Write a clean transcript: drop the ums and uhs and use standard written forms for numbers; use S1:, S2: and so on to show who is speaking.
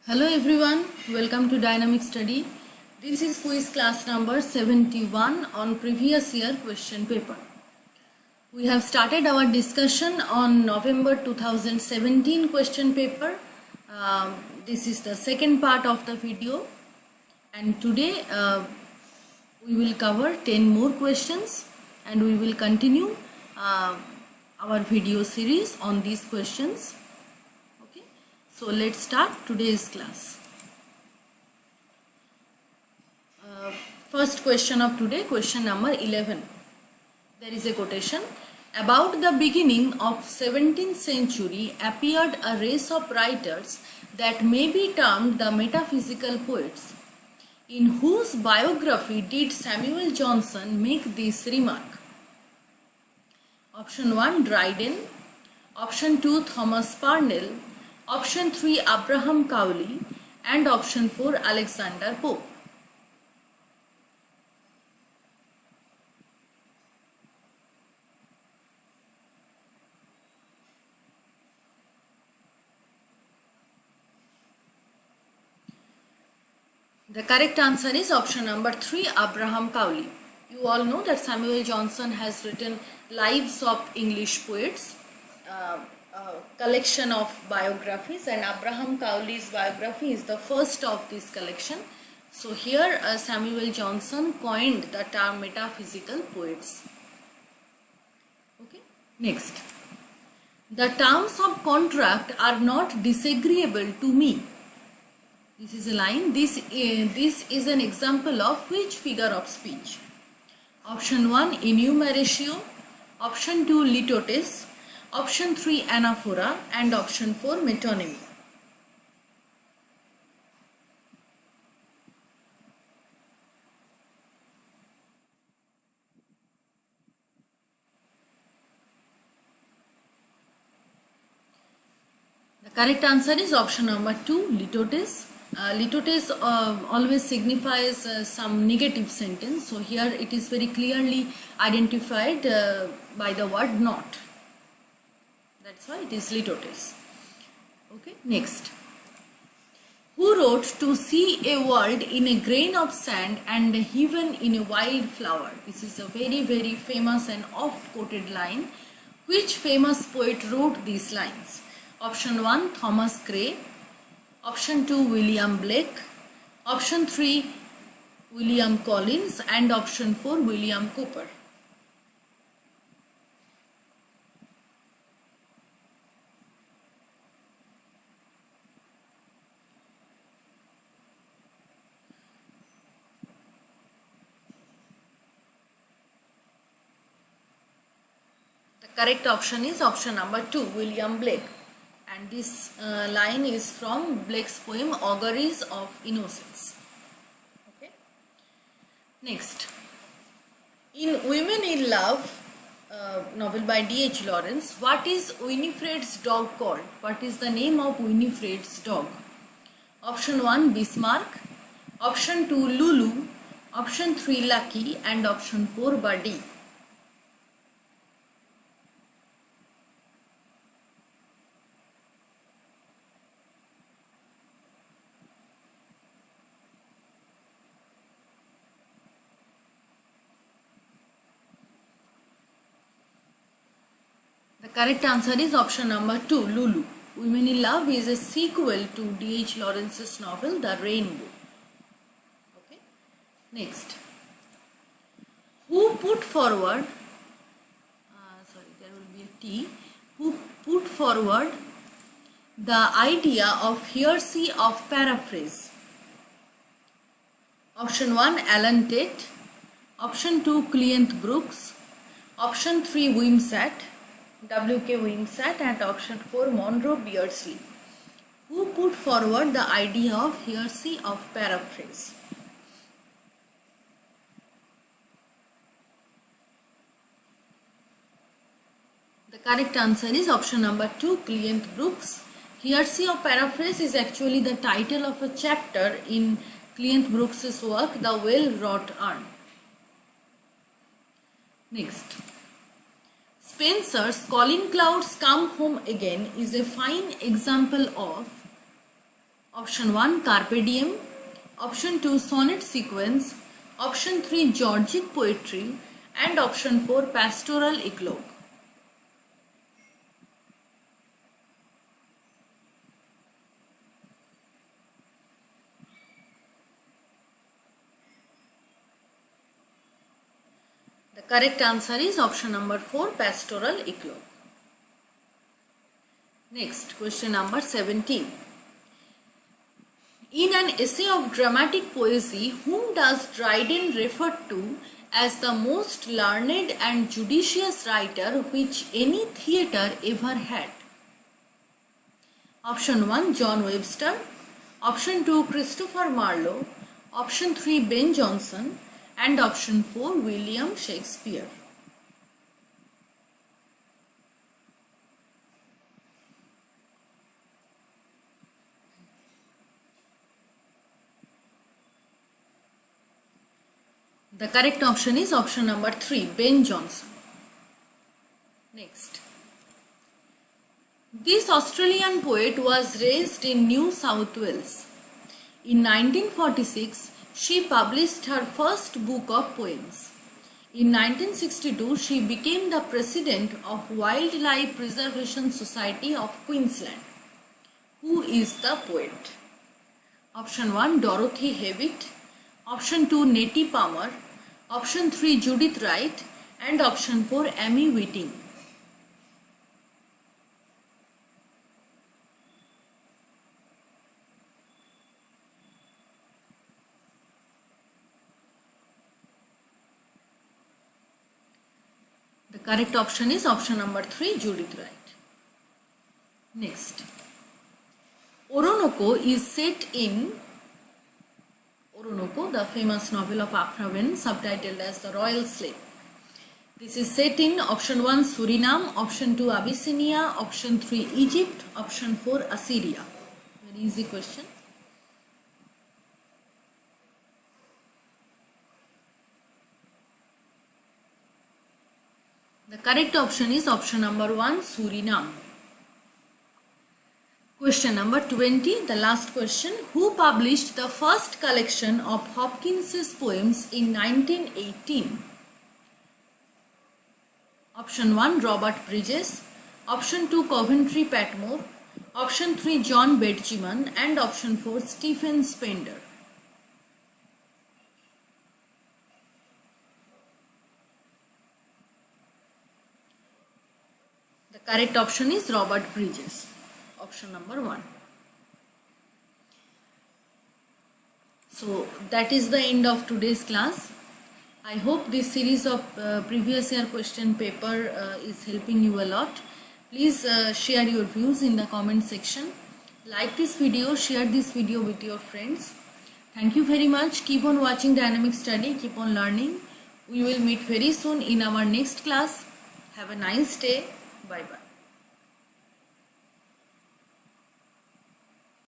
S1: Hello everyone, welcome to Dynamic Study. This is quiz class number 71 on previous year question paper. We have started our discussion on November 2017 question paper. This is the second part of the video, and today we will cover 10 more questions and we will continue our video series on these questions. So let's start today's class. First question of today, question number 11. There is a quotation. About the beginning of 17th century appeared a race of writers that may be termed the metaphysical poets. In whose biography did Samuel Johnson make this remark? Option 1, Dryden. Option 2, Thomas Parnell. Option 3, Abraham Cowley, and option 4, Alexander Pope. The correct answer is option number 3, Abraham Cowley. You all know that Samuel Johnson has written Lives of English Poets, collection of biographies, and Abraham Cowley's biography is the first of this collection. So here Samuel Johnson coined the term metaphysical poets. Okay. Next, the terms of contract are not disagreeable to me. This is a line. This is an example of which figure of speech? Option 1, enumeratio. Option 2, litotes. Option 3, anaphora, and option 4, metonymy. The correct answer is option number 2, litotes. Litotes always signifies some negative sentence. So here it is very clearly identified by the word not. That's why it is litotes. Okay, next. Who wrote to see a world in a grain of sand and heaven in a wild flower? This is a very famous and oft quoted line. Which famous poet wrote these lines? Option 1, Thomas Gray. Option 2, William Blake. Option 3, William Collins, and option 4, William Cowper. Correct option is option number 2, William Blake, and this line is from Blake's poem Auguries of Innocence. Okay. Next, in Women in Love, novel by D.H. Lawrence, what is Winifred's dog called? What is the name of Winifred's dog? Option 1, Bismarck. Option 2, Lulu. Option 3, Lucky, and option 4, Buddy. The correct answer is option number 2, Lulu. Women in Love is a sequel to D.H. Lawrence's novel, The Rainbow. Okay. Next. Who put forward, there will be a T, who put forward the idea of heresy of paraphrase? Option 1, Alan Tate. Option 2, Cleanth Brooks. Option 3, Wimsatt. W.K. Wimsatt, and option 4, Monroe Beardsley. Who put forward the idea of heresy of paraphrase? The correct answer is option number 2, Cleanth Brooks. Heresy of paraphrase is actually the title of a chapter in Cleanth Brooks' work, The Well-Wrought Urn. Next. Spenser's Calling Clouds Come Home Again is a fine example of Option 1 Carpe Diem, Option 2 Sonnet Sequence, Option 3 Georgic Poetry, and Option 4 Pastoral Eclogue. The correct answer is option number 4 Pastoral Eclogue. Next, question number 17. In an essay of dramatic poesy, whom does Dryden refer to as the most learned and judicious writer which any theatre ever had? Option 1 John Webster, Option 2 Christopher Marlowe, Option 3 Ben Jonson, and Option 4 William Shakespeare. The correct option is option number 3 Ben Jonson. Next. This Australian poet was raised in New South Wales. In 1946, she published her first book of poems. In 1962, she became the president of Wildlife Preservation Society of Queensland. Who is the poet? Option 1 Dorothy Hewitt, Option 2 Nettie Palmer, Option 3 Judith Wright, and Option 4 Amy Whiting. The correct option is option number 3 Judith Wright. Next. Oroonoko is set in Oroonoko, the famous novel of Afra Wen, subtitled as The Royal Slave. This is set in option 1 Suriname, option 2 Abyssinia, option 3 Egypt, option 4 Assyria. Very easy question. The correct option is option number 1 Suriname. Question number 20, the last question. Who published the first collection of Hopkins's poems in 1918? Option 1 Robert Bridges, Option 2 Coventry Patmore, Option 3 John Betjeman, and Option 4 Stephen Spender. The correct option is Robert Bridges. Option number 1. So that is the end of today's class. I hope this series of previous year question paper is helping you a lot. Please share your views in the comment section. Like this video, share this video with your friends. Thank you very much. Keep on watching Dynamic Study. Keep on learning. We will meet very soon in our next class. Have a nice day. Bye bye.